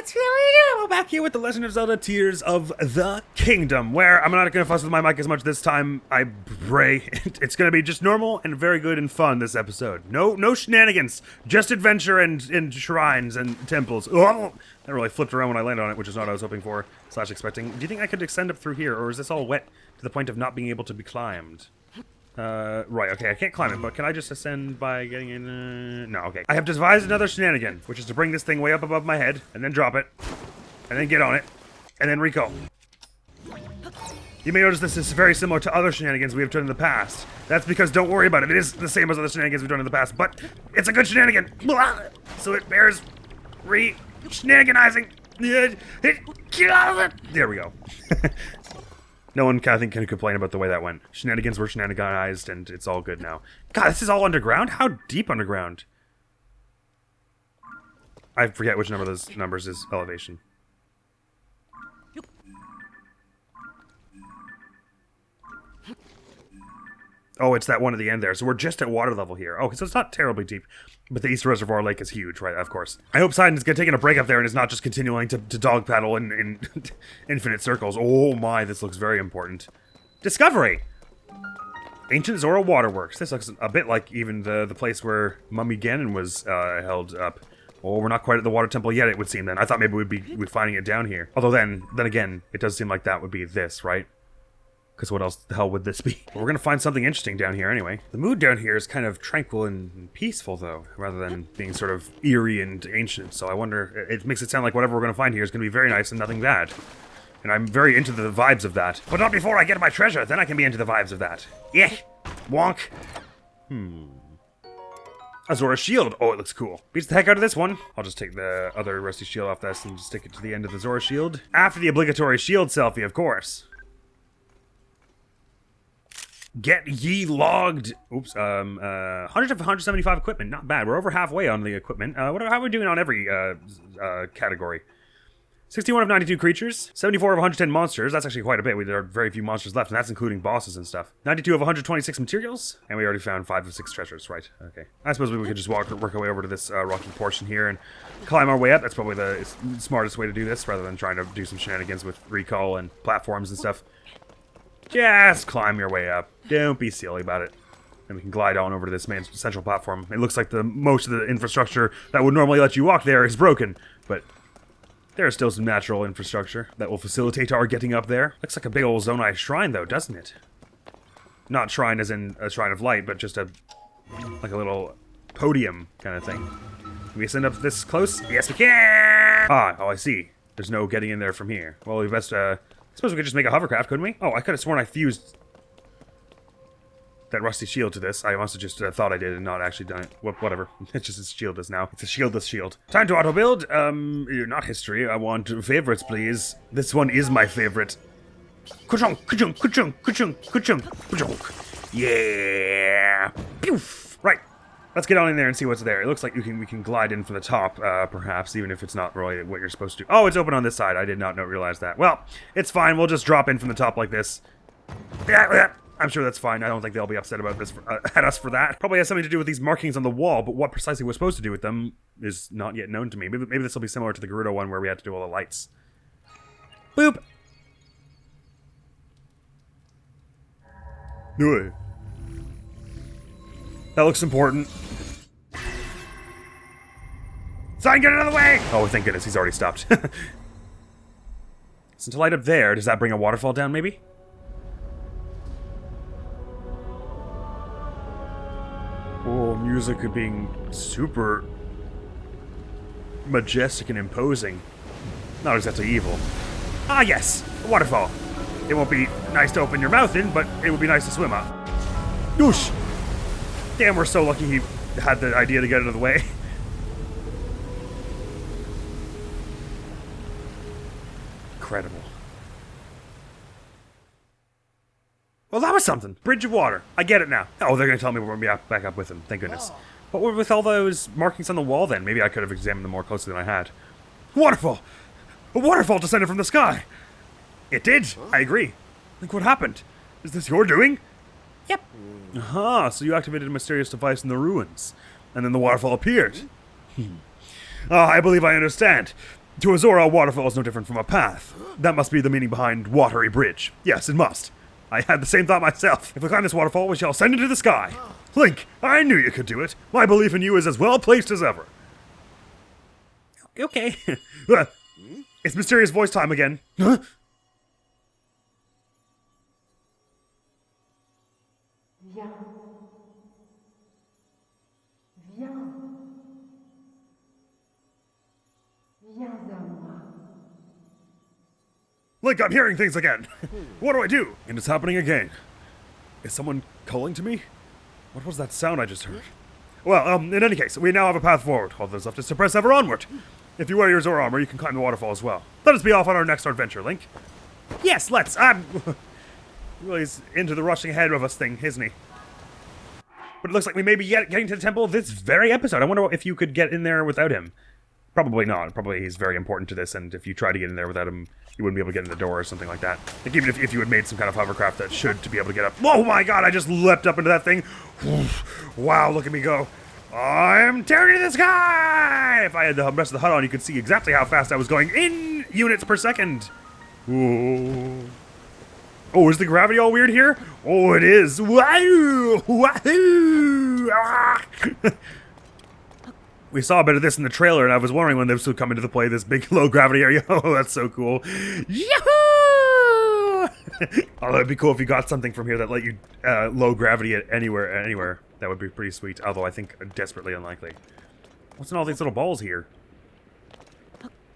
That's what we do. We're back here with The Legend of Zelda Tears of the Kingdom, where I'm not going to fuss with my mic as much this time. I pray it's going to be just normal and very good and fun this episode. No shenanigans, just adventure and shrines and temples. Oh, that really flipped around when I landed on it, which is not what I was hoping for / expecting. Do you think I could extend up through here, or is this all wet to the point of not being able to be climbed? Right, okay, I can't climb it, but can I just ascend by getting in? No, okay. I have devised another shenanigan, which is to bring this thing way up above my head, and then drop it, and then get on it, and then recall. You may notice this is very similar to other shenanigans we have done in the past. That's because, don't worry about it, it is the same as other shenanigans we've done in the past, but it's a good shenanigan! So it bears shenaniganizing. Get out of it! There we go. No one, I think, can complain about the way that went. Shenanigans were shenaniganized, and it's all good now. God, this is all underground? How deep underground? I forget which number of those numbers is elevation. Oh, it's that one at the end there. So we're just at water level here. Oh, so it's not terribly deep. But the East Reservoir Lake is huge, right? Of course. I hope Sidon is taking a break up there and is not just continuing to dog paddle in infinite circles. Oh my, this looks very important. Discovery! Ancient Zora Waterworks. This looks a bit like even the place where Mummy Ganon was held up. Oh, we're not quite at the water temple yet, it would seem then. I thought maybe we'd be finding it down here. Although then again, it does seem like that would be this, right? Because what else the hell would this be? Well, we're going to find something interesting down here anyway. The mood down here is kind of tranquil and peaceful, though, rather than being sort of eerie and ancient. So I wonder, it makes it sound like whatever we're going to find here is going to be very nice and nothing bad. And I'm very into the vibes of that. But not before I get my treasure, then I can be into the vibes of that. Yeah, wonk. Azora shield. Oh, it looks cool. Beats the heck out of this one. I'll just take the other rusty shield off this and stick it to the end of the Zora shield. After the obligatory shield selfie, of course. Get ye logged. Oops. 100 of 175 equipment. Not bad. We're over halfway on the equipment. How are we doing on every category? 61 of 92 creatures. 74 of 110 monsters. That's actually quite a bit. There are very few monsters left, and that's including bosses and stuff. 92 of 126 materials. And we already found 5 of 6 treasures. Right. Okay. I suppose we could just work our way over to this rocky portion here and climb our way up. That's probably the smartest way to do this, rather than trying to do some shenanigans with recall and platforms and stuff. Just climb your way up. Don't be silly about it. And we can glide on over to this main central platform. It looks like most of the infrastructure that would normally let you walk there is broken, but there is still some natural infrastructure that will facilitate our getting up there. Looks like a big old Zonai shrine, though, doesn't it? Not shrine as in a shrine of light, but just like a little podium kind of thing. Can we ascend up this close? Yes, we can! Oh, I see. There's no getting in there from here. Well, we best, I suppose we could just make a hovercraft, couldn't we? Oh, I could have sworn I fused that rusty shield to this. I must have just thought I did and not actually done it. Whatever. It's just its shieldless now. It's a shieldless shield. Time to auto-build. Not history. I want favorites, please. This one is my favorite. Kuchunk, kuchunk, kuchunk, kuchunk, kuchunk, kuchunk. Yeah! Poof! Right. Let's get on in there and see what's there. It looks like we can glide in from the top, perhaps, even if it's not really what you're supposed to do. Oh, it's open on this side. I did not realize that. Well, it's fine. We'll just drop in from the top like this. Yeah. I'm sure that's fine. I don't think they'll be upset about this at us for that. Probably has something to do with these markings on the wall, but what precisely we're supposed to do with them is not yet known to me. Maybe this will be similar to the Gerudo one where we had to do all the lights. Boop! That looks important. Sign, get out of the way! Oh, thank goodness, he's already stopped. Since a light up there, does that bring a waterfall down, maybe? Oh, music being super majestic and imposing. Not exactly evil. Ah, yes! A waterfall. It won't be nice to open your mouth in, but it would be nice to swim up. Whoosh! Damn, we're so lucky he had the idea to get out of the way. Incredible. Well, that was something. Bridge of water. I get it now. Oh, they're going to tell me we're going to be back up with them. Thank goodness. What were with all those markings on the wall then? Maybe I could have examined them more closely than I had. Waterfall! A waterfall descended from the sky! It did. I agree. Think what happened? Is this your doing? Yep. Aha, so you activated a mysterious device in the ruins. And then the waterfall appeared. I believe I understand. To Azora, a waterfall is no different from a path. That must be the meaning behind watery bridge. Yes, it must. I had the same thought myself. If we climb this waterfall, we shall ascend into the sky. Link, I knew you could do it. My belief in you is as well placed as ever. Okay. It's mysterious voice time again. Huh? Viens. Viens. Viens à moi. Link, I'm hearing things again. What do I do? And it's happening again. Is someone calling to me? What was that sound I just heard? Well, in any case, we now have a path forward. All that's left is to press ever onward. If you wear your Zora armor, you can climb the waterfall as well. Let us be off on our next adventure, Link. Yes, let's. Well, he's into the rushing ahead of us thing, isn't he? But it looks like we may be getting to the temple this very episode. I wonder if you could get in there without him. Probably not. Probably he's very important to this, and if you try to get in there without him, you wouldn't be able to get in the door or something like that. Like even if you had made some kind of hovercraft that should to be able to get up. Oh my god, I just leapt up into that thing. Wow, look at me go. I'm tearing to the sky! If I had the rest of the HUD on, you could see exactly how fast I was going in units per second. Ooh. Oh, is the gravity all weird here? Oh, it is. Wow! Wahoo! Ah! We saw a bit of this in the trailer, and I was wondering when this would come into play, this big low gravity area. Oh, that's so cool. Yahoo! Although it'd be cool if you got something from here that let you low gravity at anywhere. That would be pretty sweet, although I think desperately unlikely. What's in all these little balls here?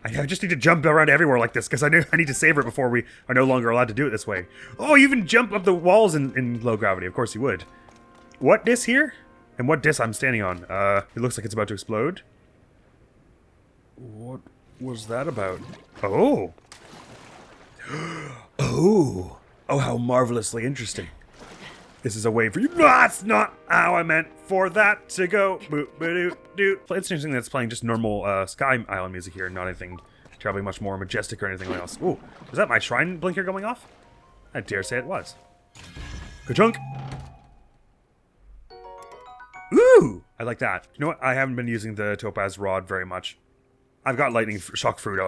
I just need to jump around everywhere like this, because I need to savor it before we are no longer allowed to do it this way. Oh, you even jump up the walls in low gravity. Of course you would. What disc here? And what disc I'm standing on? It looks like it's about to explode. What was that about? Oh! Oh! Oh, how marvelously interesting. This is a way for you. That's not how I meant for that to go. Boop-ba-doo-doo. It's interesting that it's playing just normal Sky Island music here, not anything terribly much more majestic or anything else. Ooh, was that my shrine blinker going off? I dare say it was. Ka-chunk! Ooh! I like that. You know what? I haven't been using the Topaz Rod very much. I've got Lightning Shock Fruit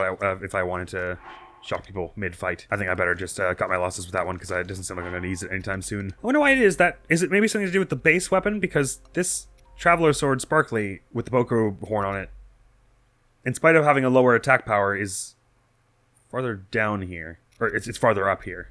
if I wanted to shock people mid-fight. I think I better just cut my losses with that one because it doesn't seem like I'm going to use it anytime soon. I wonder why it is that... Is it maybe something to do with the base weapon? Because this Traveler Sword Sparkly with the Boku horn on it, in spite of having a lower attack power, is farther down here. Or it's farther up here.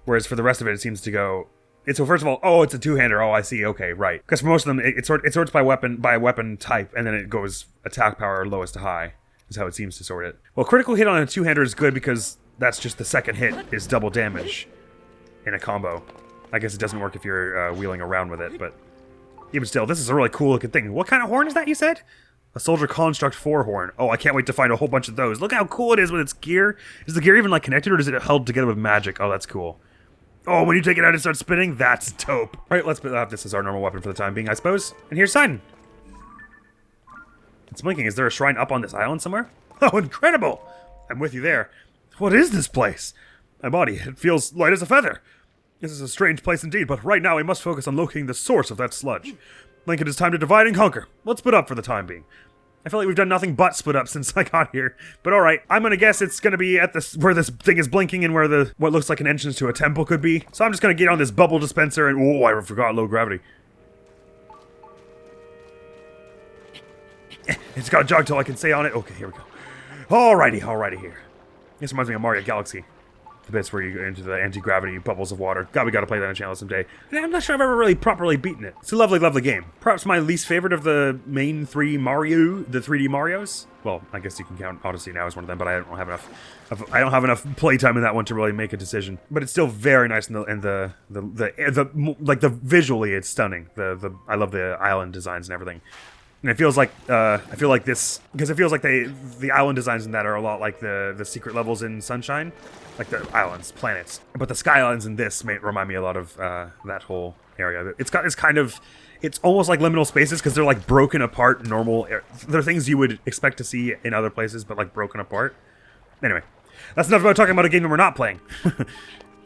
Whereas for the rest of it seems to go... So first of all, oh, it's a two-hander. Oh, I see. Okay, right. Because for most of them, it sorts by weapon type, and then it goes attack power lowest to high. Is how it seems to sort it. Well, critical hit on a two-hander is good because that's just the second hit is double damage in a combo. I guess it doesn't work if you're wheeling around with it, but even still, this is a really cool-looking thing. What kind of horn is that, you said? A Soldier Construct 4 horn. Oh, I can't wait to find a whole bunch of those. Look how cool it is with its gear. Is the gear even, like, connected, or is it held together with magic? Oh, that's cool. Oh, when you take it out and start spinning, that's dope. All right, let's have this as our normal weapon for the time being, I suppose. And here's Sidon. It's blinking. Is there a shrine up on this island somewhere? Oh, incredible! I'm with you there. What is this place? My body, it feels light as a feather. This is a strange place indeed, but right now we must focus on locating the source of that sludge. Link, it is time to divide and conquer. Let's split up for the time being. I feel like we've done nothing but split up since I got here. But alright, I'm gonna guess it's gonna be at this where this thing is blinking and where what looks like an entrance to a temple could be. So I'm just gonna get on this bubble dispenser and... Oh, I forgot low gravity. It's got a jog till I can stay on it. Okay, here we go. Alrighty here. This reminds me of Mario Galaxy. The bits where you go into the anti-gravity bubbles of water. God, we gotta play that on the channel someday. And I'm not sure I've ever really properly beaten it. It's a lovely, lovely game. Perhaps my least favorite of the main three Mario, the 3D Marios. Well, I guess you can count Odyssey now as one of them, but I don't have enough playtime in that one to really make a decision. But it's still very nice, and the visually it's stunning. I love the island designs and everything. And it feels like I feel like this because it feels like the island designs in that are a lot like the secret levels in Sunshine, like the islands, planets. But the sky islands in this may remind me a lot of that whole area. It's almost like liminal spaces because they're like broken apart. They're things you would expect to see in other places, but like broken apart. Anyway, that's enough about talking about a game that we're not playing.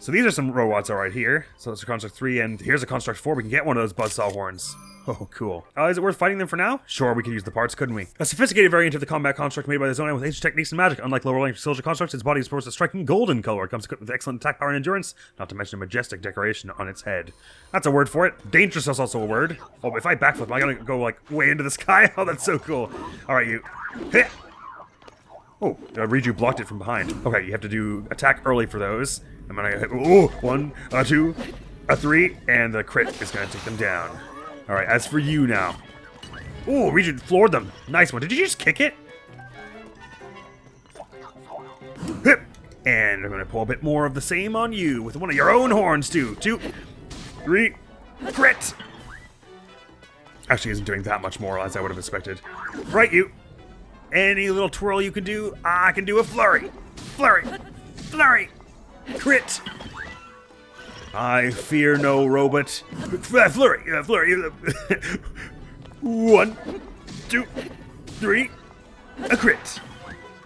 So these are some robots all right here. So it's a Construct 3, and here's a Construct 4. We can get one of those buzzsaw horns. Oh, cool. Is it worth fighting them for now? Sure, we could use the parts, couldn't we? A sophisticated variant of the combat construct made by the Sonia with ancient techniques and magic. Unlike lower-rank soldier constructs, its body is sports a striking golden color. It comes equipped with excellent attack power and endurance, not to mention a majestic decoration on its head. That's a word for it. Dangerous is also a word. Oh, if I backflip, I gotta go, like, way into the sky? Oh, that's so cool. Alright, you. Hit! Oh, Riju blocked it from behind. Okay, you have to do attack early for those. I'm gonna hit. Oh, 1, 2, 3, and the crit is gonna take them down. Alright, as for you now. Oh, Riju floored them. Nice one. Did you just kick it? Hip. And I'm gonna pull a bit more of the same on you with one of your own horns too. 2, 3, crit. Actually isn't doing that much more as I would have expected. Right, you. Any little twirl you can do, I can do a flurry. Flurry. Flurry. Crit. I fear no robot. Flurry. Flurry. 1, 2, 3. A crit.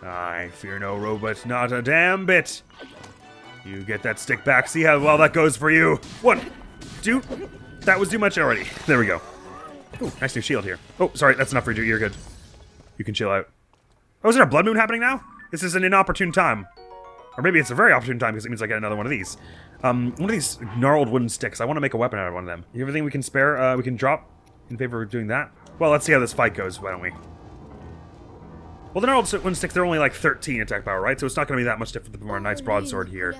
I fear no robot, not a damn bit. You get that stick back. See how well that goes for you. 1, 2. That was too much already. There we go. Ooh, nice new shield here. Oh, sorry, that's enough for you. You're good. You can chill out. Oh, is there a blood moon happening now? This is an inopportune time. Or maybe it's a very opportune time because it means I get another one of these. One of these gnarled wooden sticks. I want to make a weapon out of one of them. You have anything we can spare? We can drop in favor of doing that? Well, let's see how this fight goes, why don't we? Well, the gnarled wooden sticks, they're only like 13 attack power, right? So it's not going to be that much different than our Knight's Broadsword here.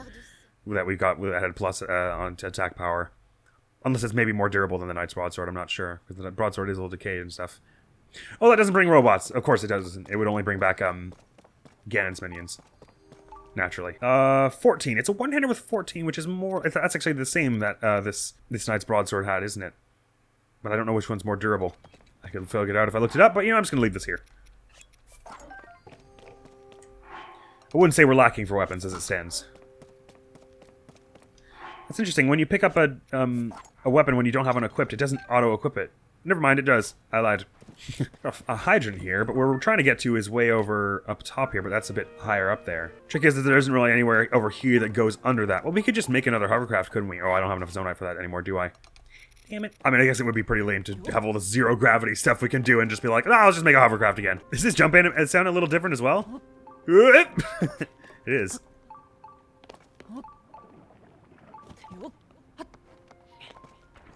That we got that had plus on attack power. Unless it's maybe more durable than the Knight's Broadsword, I'm not sure. Because the Broadsword is a little decayed and stuff. Oh, that doesn't bring robots. Of course it doesn't. It would only bring back Ganon's minions. Naturally. 14. It's a one-hander with 14, which is more... That's actually the same that this Knight's Broadsword had, isn't it? But I don't know which one's more durable. I could figure it out if I looked it up, but, you know, I'm just going to leave this here. I wouldn't say we're lacking for weapons as it stands. That's interesting. When you pick up a weapon when you don't have one equipped, it doesn't auto-equip it. Never mind, it does. I lied. A hydrant here, but where we're trying to get to is way over up top here, but that's a bit higher up there. Trick is that there isn't really anywhere over here that goes under that. Well, we could just make another hovercraft, couldn't we? Oh, I don't have enough zonite for that anymore, do I? Damn it. I mean, I guess it would be pretty lame to have all this zero gravity stuff we can do and just be like, let's just make a hovercraft again. Does this jump in sound a little different as well? It is.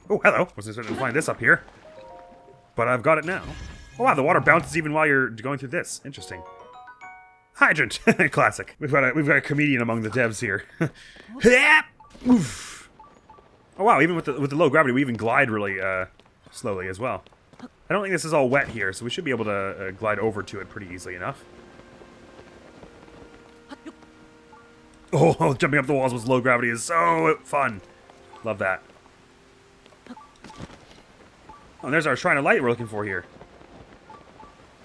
Oh, hello. Wasn't expecting to find this up here. But I've got it now. Oh wow, the water bounces even while you're going through this. Interesting. Hydrant! Classic. We've got a comedian among the devs here. Oof. Oh wow, even with the low gravity, we even glide really slowly as well. I don't think this is all wet here, so we should be able to glide over to it pretty easily enough. Oh, jumping up the walls with low gravity is so fun. Love that. Oh, and there's our Shrine of Light we're looking for here.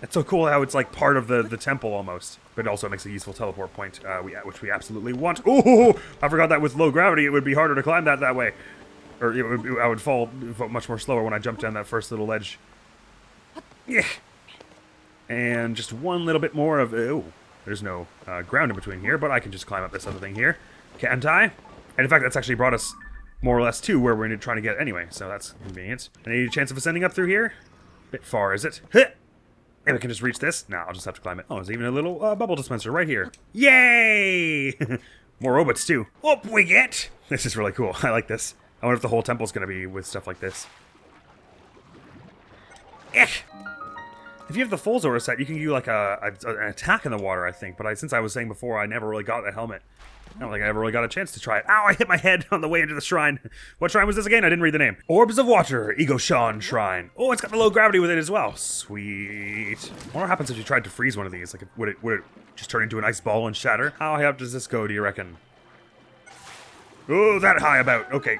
It's so cool how it's like part of the temple almost. But it also makes a useful teleport point, which we absolutely want. Oh, I forgot that with low gravity it would be harder to climb that way. Or I would fall much more slower when I jumped down that first little ledge. Yeah. And just one little bit more of... Oh, there's no ground in between here, but I can just climb up this other thing here. Can't I? And in fact, that's actually brought us more or less to where we're trying to get anyway, so that's convenient. Any chance of ascending up through here? Bit far, is it? And we can just reach this? No, I'll just have to climb it. Oh, there's even a little bubble dispenser right here. Yay! More robots, too. Up we get! This is really cool. I like this. I wonder if the whole temple's going to be with stuff like this. If you have the full Zora set, you can do like an attack in the water, I think. But since I was saying before, I never really got a helmet. I don't think I ever really got a chance to try it. Ow, I hit my head on the way into the shrine. What shrine was this again? I didn't read the name. Orbs of Water, Ego Shan Shrine. Oh, it's got the low gravity with it as well. Sweet. I wonder what happens if you tried to freeze one of these. Like, would it just turn into an ice ball and shatter? How high up does this go, do you reckon? Oh, that high about. Okay.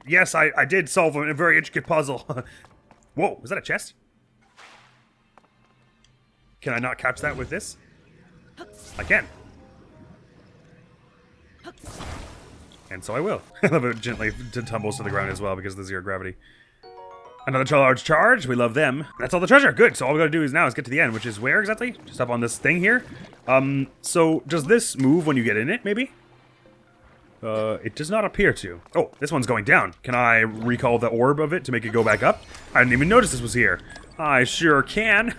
Yes, I did solve a very intricate puzzle. Whoa, is that a chest? Can I not catch that with this? I can. And so I will. I love it gently tumbles to the ground as well because of the zero gravity. Another large charge. We love them. That's all the treasure. Good. So all we gotta do now is get to the end, which is where exactly? Just up on this thing here. So does this move when you get in it, maybe? It does not appear to. Oh, this one's going down. Can I recall the orb of it to make it go back up? I didn't even notice this was here. I sure can.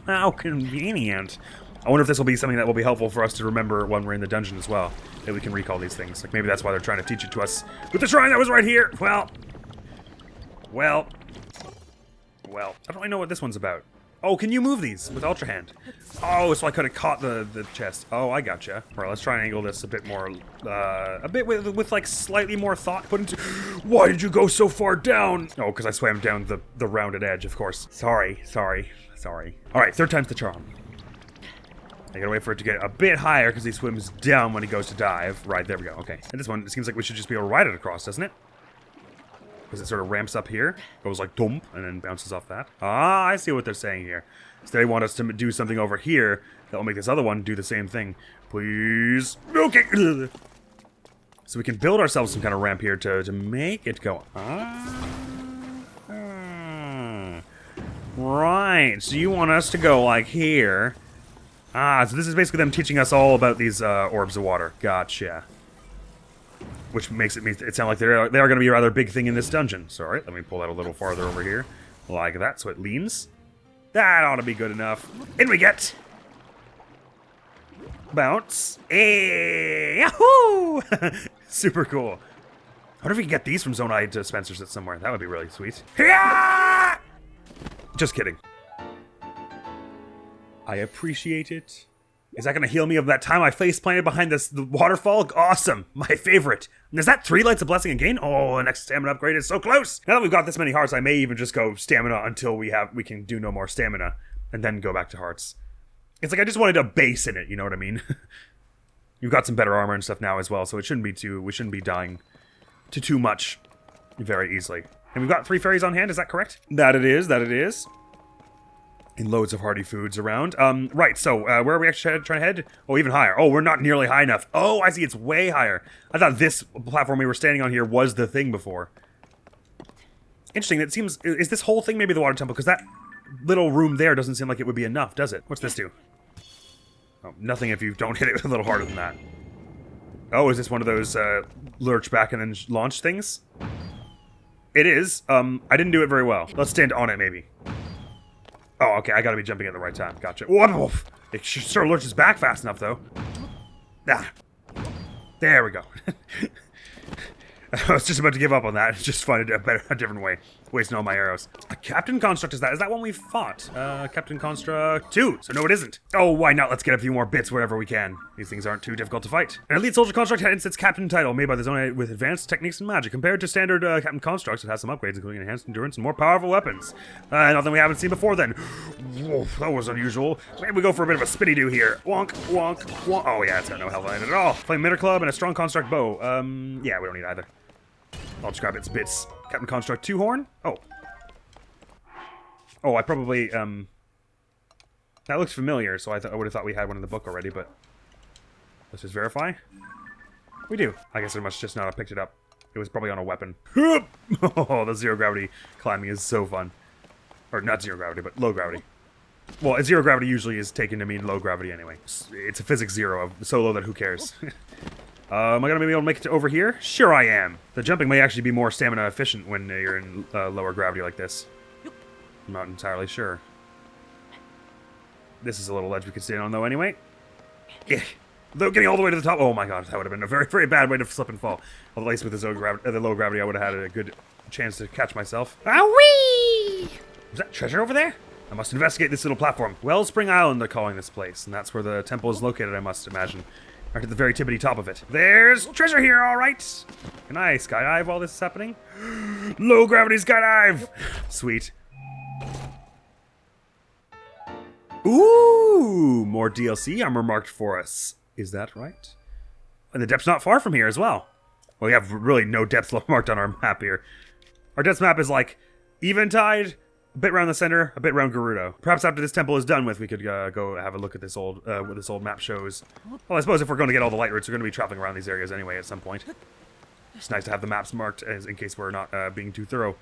How convenient. I wonder if this will be something that will be helpful for us to remember when we're in the dungeon as well. That we can recall these things. Like maybe that's why they're trying to teach it to us with the shrine that was right here. Well, I don't really know what this one's about. Oh, can you move these with Ultra Hand? Oh, so I could have caught the chest. Oh, I gotcha. All right, let's try and angle this a bit more, a bit with like slightly more thought put into. Why did you go so far down? Oh, because I swam down the rounded edge, of course. Sorry. All right, third time's the charm. I gotta wait for it to get a bit higher because he swims down when he goes to dive. Right, there we go. Okay, and this one, it seems like we should just be able to ride it across, doesn't it? Because it sort of ramps up here, goes like dump, and then bounces off that. Ah, I see what they're saying here. So they want us to do something over here that will make this other one do the same thing. Please. Okay. So we can build ourselves some kind of ramp here to make it go. Right. So you want us to go like here. So this is basically them teaching us all about these orbs of water. Gotcha. Which makes it sound like they are going to be a rather big thing in this dungeon. So, alright, let me pull that a little farther over here. Like that, so it leans. That ought to be good enough. In we get! Bounce. Hey! Yahoo! Super cool. I wonder if we can get these from Zone I dispensers somewhere. That would be really sweet. Hiya! Just kidding. I appreciate it. Is that going to heal me of that time I face planted behind the waterfall? Awesome. My favorite. And is that 3 lights of blessing again? Oh, the next stamina upgrade is so close. Now that we've got this many hearts, I may even just go stamina until we can do no more stamina. And then go back to hearts. It's like I just wanted a base in it, you know what I mean? You've got some better armor and stuff now as well, so we shouldn't be dying to too much very easily. And we've got 3 fairies on hand, is that correct? That it is. And loads of hearty foods around. Right, so where are we actually trying to head? Oh, even higher. Oh, we're not nearly high enough. Oh, I see, it's way higher. I thought this platform we were standing on here was the thing before. Interesting, it seems... Is this whole thing maybe the water temple? Because that little room there doesn't seem like it would be enough, does it? What's this do? Oh, nothing if you don't hit it a little harder than that. Oh, is this one of those lurch back and then launch things? It is. I didn't do it very well. Let's stand on it, maybe. Oh, okay, I gotta be jumping at the right time. Gotcha. Whoa! It sure lurches back fast enough, though. Ah. There we go. I was just about to give up on that. Just find a different way. Wasting all my arrows. A Captain Construct is that? Is that one we fought? Captain Construct 2. So no, it isn't. Oh, why not? Let's get a few more bits wherever we can. These things aren't too difficult to fight. An Elite Soldier Construct hence its Captain title, made by the Zone with advanced techniques and magic. Compared to standard Captain Constructs, it has some upgrades, including enhanced endurance and more powerful weapons. Nothing we haven't seen before then. Whoa, that was unusual. Maybe we go for a bit of a spinny-do here. Wonk, wonk, wonk. Oh yeah, it's got no health on it at all. Flame Mitter Club and a Strong Construct Bow. Yeah, we don't need either. I'll just grab its bits. Captain Construct 2 horn? Oh. Oh, I probably, that looks familiar, so I would have thought we had one in the book already, but... Let's just verify. We do. I guess I must just not have picked it up. It was probably on a weapon. Oh, the zero gravity climbing is so fun. Or not zero gravity, but low gravity. Well, zero gravity usually is taken to mean low gravity anyway. It's a physics zero of so low that who cares. Am I gonna be able to make it to over here? Sure I am. The jumping may actually be more stamina efficient when you're in lower gravity like this. I'm not entirely sure. This is a little ledge we could stand on though anyway. Yeah. Though getting all the way to the top, oh my god, that would have been a very, very bad way to slip and fall. At least with the low gravity, I would have had a good chance to catch myself. Ah-wee! Was that treasure over there? I must investigate this little platform. Wellspring Island, they're calling this place, and that's where the temple is located, I must imagine. Right at the very tippity top of it. There's treasure here, all right. Can I skydive while this is happening? Low gravity skydive. Sweet. Ooh, more DLC armor marked for us. Is that right? And the depth's not far from here as well. Well, we have really no depth marked on our map here. Our depth map is like Eventide, a bit around the center, a bit around Gerudo. Perhaps after this temple is done with, we could go have a look at this old, what this old map shows. Well, I suppose if we're going to get all the light routes, we're going to be traveling around these areas anyway at some point. It's nice to have the maps marked in case we're not being too thorough.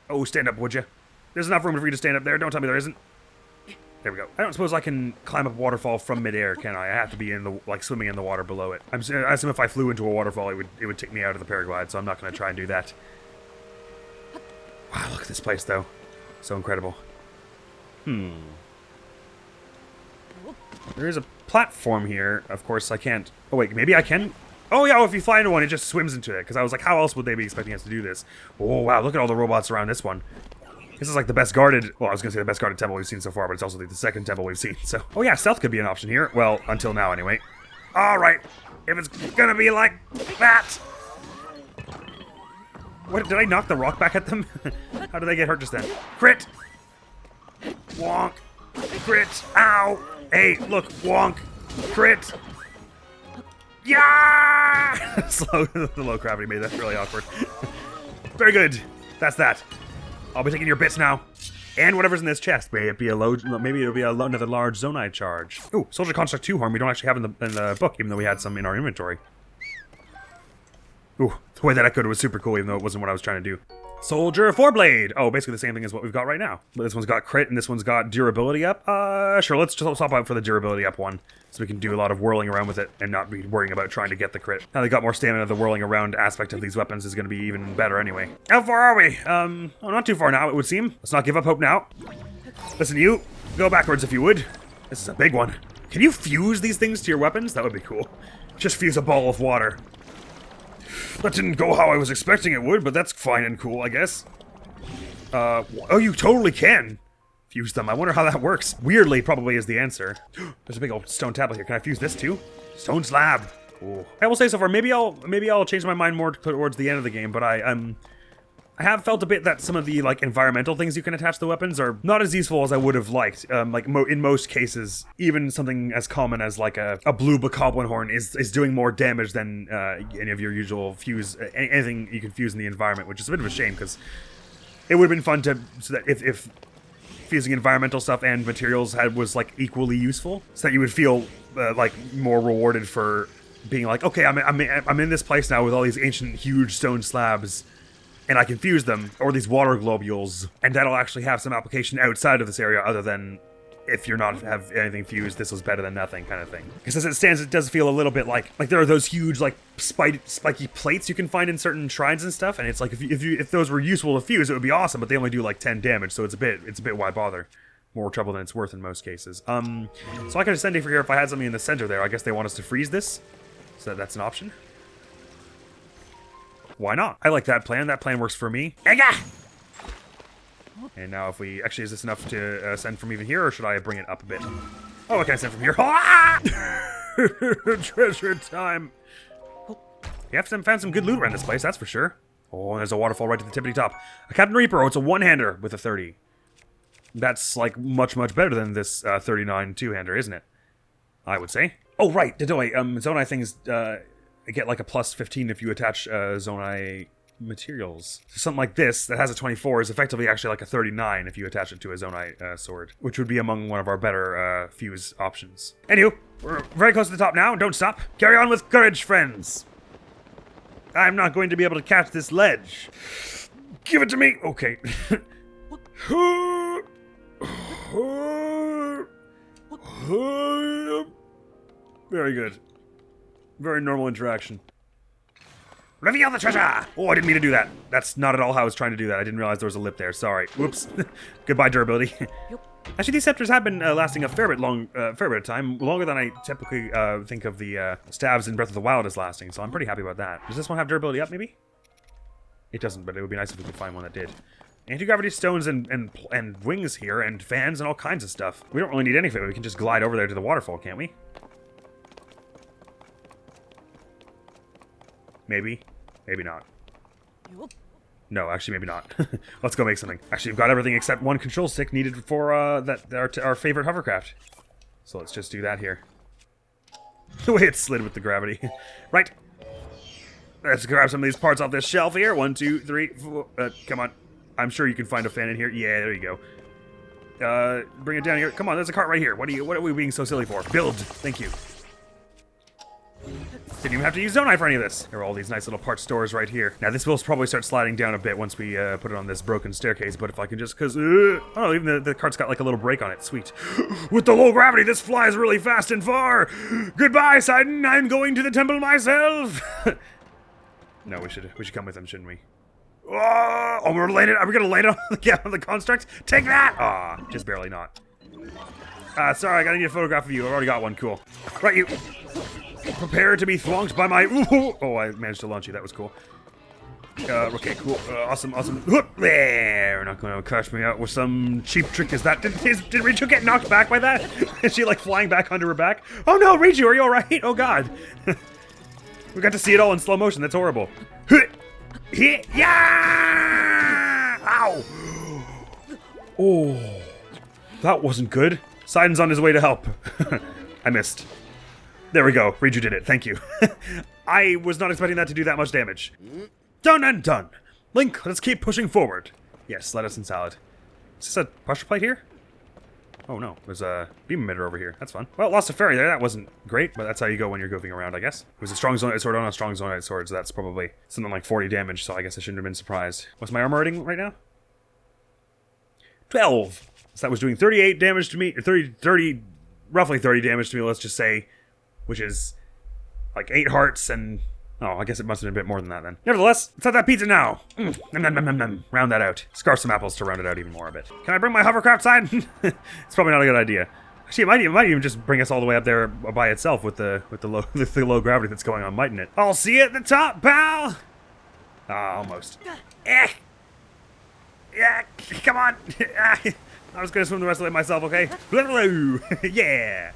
Oh, stand up, would you? There's enough room for you to stand up there. Don't tell me there isn't. There we go. I don't suppose I can climb up a waterfall from midair, can I? I have to be in the, like, swimming in the water below it. I assume if I flew into a waterfall, it would take me out of the paraglide, so I'm not going to try and do that. Wow, look at this place, though. So incredible. There is a platform here. Of course, I can't... Oh, wait, maybe I can... Oh, yeah, if you fly into one, it just swims into it. Because I was like, how else would they be expecting us to do this? Oh, wow, look at all the robots around this one. This is like the best guarded... Well, I was going to say the best guarded temple we've seen so far, but it's also like the second temple we've seen, so... Oh, yeah, stealth could be an option here. Well, until now, anyway. All right, if it's going to be like that... What, did I knock the rock back at them? How did they get hurt just then? Crit! Wonk! Crit! Ow! Hey, look, wonk! Crit! Yeah! The low gravity made that really awkward. Very good. That's that. I'll be taking your bits now. And whatever's in this chest. Maybe it'll be another large Zonai charge. Ooh, Soldier Construct 2 horn we don't actually have in the book, even though we had some in our inventory. Ooh, the way that I could was super cool, even though it wasn't what I was trying to do. Soldier 4-blade! Oh, basically the same thing as what we've got right now. But this one's got crit and this one's got durability up. Sure, let's just swap out for the durability up one. So we can do a lot of whirling around with it and not be worrying about trying to get the crit. Now they got more stamina, the whirling around aspect of these weapons is going to be even better anyway. How far are we? Oh, not too far now, it would seem. Let's not give up hope now. Listen, you, go backwards if you would. This is a big one. Can you fuse these things to your weapons? That would be cool. Just fuse a ball of water. That didn't go how I was expecting it would, but that's fine and cool, I guess. Oh, you totally can fuse them. I wonder how that works. Weirdly, probably is the answer. There's a big old stone tablet here. Can I fuse this too? Stone slab. Ooh. I will say so far, maybe I'll change my mind more towards the end of the game, but I have felt a bit that some of the, like, environmental things you can attach to the weapons are not as useful as I would have liked. Like, in most cases, even something as common as, like, a blue bokoblin horn is doing more damage than any of your usual fuse, anything you can fuse in the environment, which is a bit of a shame, because it would have been fun to, so that if fusing environmental stuff and materials was, like, equally useful, so that you would feel, like, more rewarded for being like, okay, I'm in this place now with all these ancient, huge stone slabs, and I can fuse them, or these water globules, and that'll actually have some application outside of this area other than if you're not have anything fused, this was better than nothing kind of thing. Because as it stands, it does feel a little bit like there are those huge, like, spiky plates you can find in certain shrines and stuff, and it's like if those were useful to fuse, it would be awesome, but they only do like 10 damage, so it's a bit why bother. More trouble than it's worth in most cases. So I could send for here if I had something in the center there. I guess they want us to freeze this, so that's an option. Why not? I like that plan. That plan works for me. And now if we... Actually, is this enough to send from even here, or should I bring it up a bit? Oh, I can send from here. Treasure time. You have found some good loot around this place, that's for sure. Oh, and there's a waterfall right to the tippity top. A Captain Reaper. Oh, it's a one-hander with a 30. That's, like, much, much better than this 39 two-hander, isn't it? I would say. Oh, right. Zonai things... get like a plus 15 if you attach Zonai materials. So something like this that has a 24 is effectively actually like a 39 if you attach it to a Zonai sword, which would be among one of our better fuse options. Anywho, we're very close to the top now. Don't stop. Carry on with courage, friends. I'm not going to be able to catch this ledge. Give it to me. Okay. Very good. Very normal interaction. Reveal the treasure! Oh, I didn't mean to do that. That's not at all how I was trying to do that. I didn't realize there was a lip there. Sorry. Whoops. Goodbye, durability. Actually, these scepters have been lasting a fair bit of time. Longer than I typically think of the staves in Breath of the Wild as lasting, so I'm pretty happy about that. Does this one have durability up, maybe? It doesn't, but it would be nice if we could find one that did. Anti-gravity stones and wings here, and fans and all kinds of stuff. We don't really need anything. We can just glide over there to the waterfall, can't we? Maybe. Maybe not. No, actually, maybe not. Let's go make something. Actually, we've got everything except one control stick needed for our favorite hovercraft. So let's just do that here. The way it slid with the gravity. Right. Let's grab some of these parts off this shelf here. 1, 2, 3, 4. Come on. I'm sure you can find a fan in here. Yeah, there you go. Bring it down here. Come on, there's a cart right here. What are we being so silly for? Build. Thank you. Didn't even have to use Zonai for any of this. There are all these nice little part stores right here. Now this will probably start sliding down a bit once we put it on this broken staircase, but if I can just, oh, even the cart's got like a little brake on it. Sweet. With the low gravity, this flies really fast and far. Goodbye, Sidon. I'm going to the temple myself. No, we should come with him, shouldn't we? Oh, we're landed. Are we gonna land on the construct? Take that! Aw, just barely not. Sorry, I gotta need a photograph of you. I've already got one. Cool. Right, you. Prepare to be thwonked by my. Oh, I managed to launch you. That was cool. Okay, cool. Awesome. There. Not gonna crash me out with some cheap trick. Is that? Did Riju get knocked back by that? Is she like flying back onto her back? Oh no, Riju, are you all right? Oh god. We got to see it all in slow motion. That's horrible. Yeah! Ow! Oh, that wasn't good. Sidon's on his way to help. I missed. There we go. Riju did it. Thank you. I was not expecting that to do that much damage. Done and done. Link, let's keep pushing forward. Yes, lettuce and salad. Is this a pressure plate here? Oh no, there's a beam emitter over here. That's fun. Well, lost a fairy there. That wasn't great, but that's how you go when you're goofing around, I guess. It was a strong zonite sword on a strong zonite sword, so that's probably something like 40 damage, so I guess I shouldn't have been surprised. What's my armor rating right now? 12. So that was doing 38 damage to me, roughly 30 damage to me, let's just say, which is like 8 hearts and... Oh, I guess it must have been a bit more than that then. Nevertheless, let's have that pizza now. Nom, nom, nom, nom, nom. Round that out. Scarf some apples to round it out even more a bit. Can I bring my hovercraft side? It's probably not a good idea. Actually, it might even just bring us all the way up there by itself with the low gravity that's going on, mightn't it? I'll see you at the top, pal. Ah, almost. Yeah, come on. I was gonna swim the rest of it myself, okay? Yeah.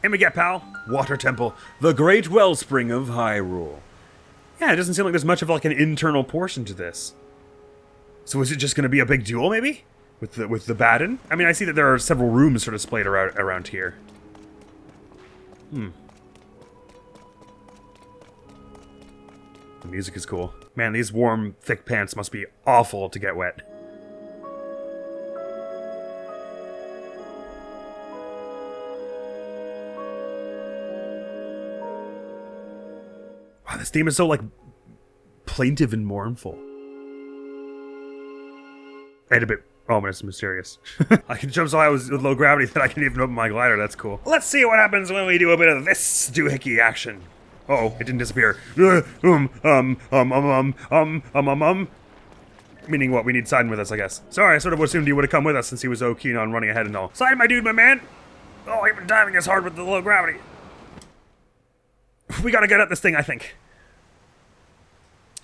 And we get, pal. Water Temple, the great wellspring of Hyrule. Yeah, it doesn't seem like there's much of like an internal portion to this. So is it just gonna be a big duel, maybe? With the Baden? I mean, I see that there are several rooms sort of splayed around here. The music is cool. Man, these warm, thick pants must be awful to get wet. Wow, this theme is so, like, plaintive and mournful. And a bit ominous and mysterious. I can jump so high with low gravity that I can even open my glider. That's cool. Let's see what happens when we do a bit of this doohickey action. Uh-oh, it didn't disappear. Meaning what? We need Sidon with us, I guess. Sorry, I sort of assumed he would have come with us since he was so keen on running ahead and all. Sidon, my dude, my man! Oh, even diving is hard with the low gravity. We gotta get at this thing, I think.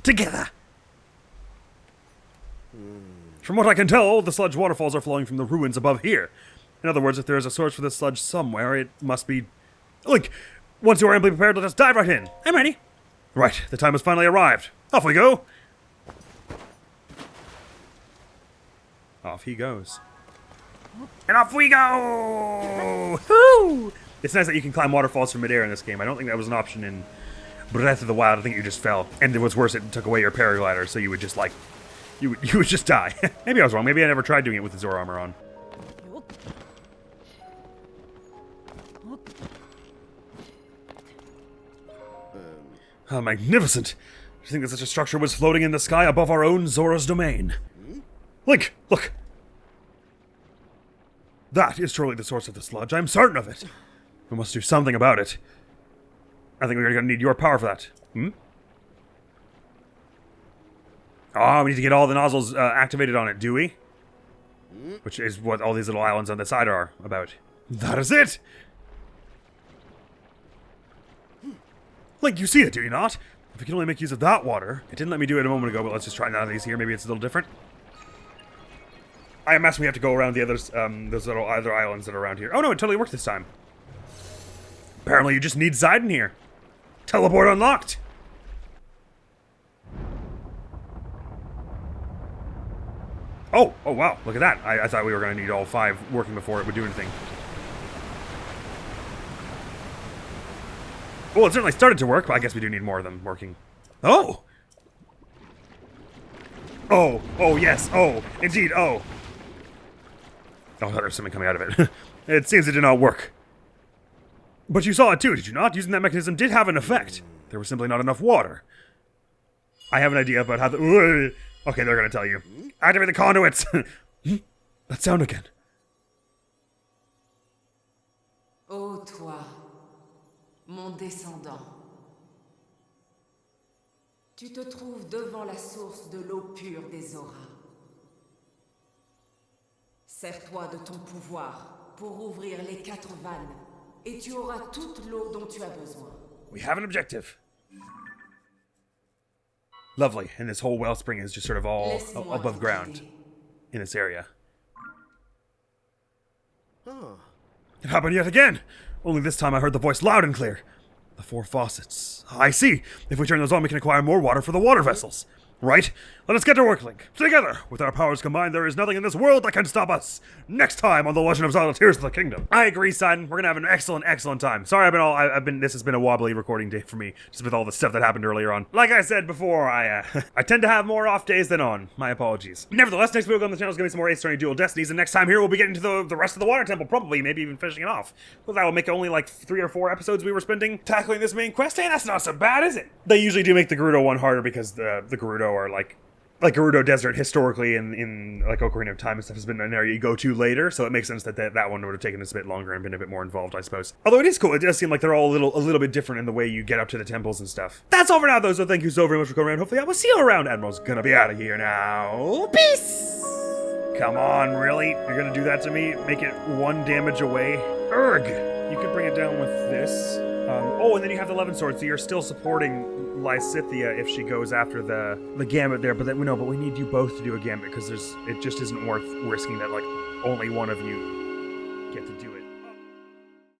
Together! From what I can tell, the sludge waterfalls are flowing from the ruins above here. In other words, if there is a source for this sludge somewhere, it must be... Link, once you are amply prepared, let us dive right in. I'm ready. Right, the time has finally arrived. Off we go! Off he goes. And off we go! Woo! It's nice that you can climb waterfalls from midair in this game. I don't think that was an option in Breath of the Wild. I think you just fell. And what's worse, it took away your paraglider, so you would just, like... You would just die. Maybe I was wrong. Maybe I never tried doing it with the Zoro armor on. How magnificent! Do you think that such a structure was floating in the sky above our own Zora's domain? Link, look! That is truly the source of the sludge. I'm certain of it. We must do something about it. I think we're gonna need your power for that. Oh, we need to get all the nozzles activated on it, do we? Which is what all these little islands on the side are about. That is it! Link, you see it, do you not? If we can only make use of that water. It didn't let me do it a moment ago, but let's just try none of these here. Maybe it's a little different. I imagine we have to go around the others, those little other islands that are around here. Oh no, it totally worked this time. Apparently you just need Sidon here. Teleport unlocked! Oh wow, look at that. I thought we were going to need all 5 working before it would do anything. Well, it certainly started to work, but I guess we do need more of them working. Oh! Oh, yes, oh, indeed, oh. Oh, there's something coming out of it. It seems it did not work. But you saw it too, did you not? Using that mechanism did have an effect. There was simply not enough water. I have an idea about how the... Okay, they're gonna tell you. Activate the conduits! That sound again. Ô toi, mon descendant. Tu te trouves devant la source de l'eau pure des auras. Sers-toi de ton pouvoir pour ouvrir les 4 vannes, et tu auras toute l'eau dont tu as besoin. We have an objective. Lovely, and this whole wellspring is just sort of all above ground in this area. It happened yet again! Only this time I heard the voice loud and clear. The 4 faucets. I see! If we turn those on, we can acquire more water for the water vessels. Right? Let us get to work, Link. Together! With our powers combined, there is nothing in this world that can stop us! Next time on The Legend of Zelda Tears of the Kingdom. I agree, Sidon. We're gonna have an excellent time. Sorry, this has been a wobbly recording day for me, just with all the stuff that happened earlier on. Like I said before, I tend to have more off days than on. My apologies. Nevertheless, next week on the channel is gonna be some more Ace Attorney Dual Destinies, and next time here we'll be getting to the rest of the Water Temple, probably, maybe even finishing it off. Well, that will make only like 3 or 4 episodes we were spending tackling this main quest, and that's not so bad, is it? They usually do make the Gerudo one harder because the Gerudo are like Gerudo Desert historically in like Ocarina of Time and stuff has been an area you go to later, so it makes sense that that one would have taken us a bit longer and been a bit more involved, I suppose. Although it is cool, it does seem like they're all a little bit different in the way you get up to the temples and stuff. That's all for now, though, so thank you so very much for coming around. Hopefully I will see you around. Admiral's gonna be out of here now. Peace! Come on, really? You're gonna do that to me? Make it 1 damage away? Urgh! You could bring it down with this. Oh, and then you have the 11 swords, so you're still supporting Lysithea if she goes after the gambit there, but we need you both to do a gambit because it just isn't worth risking that like only one of you get to do it.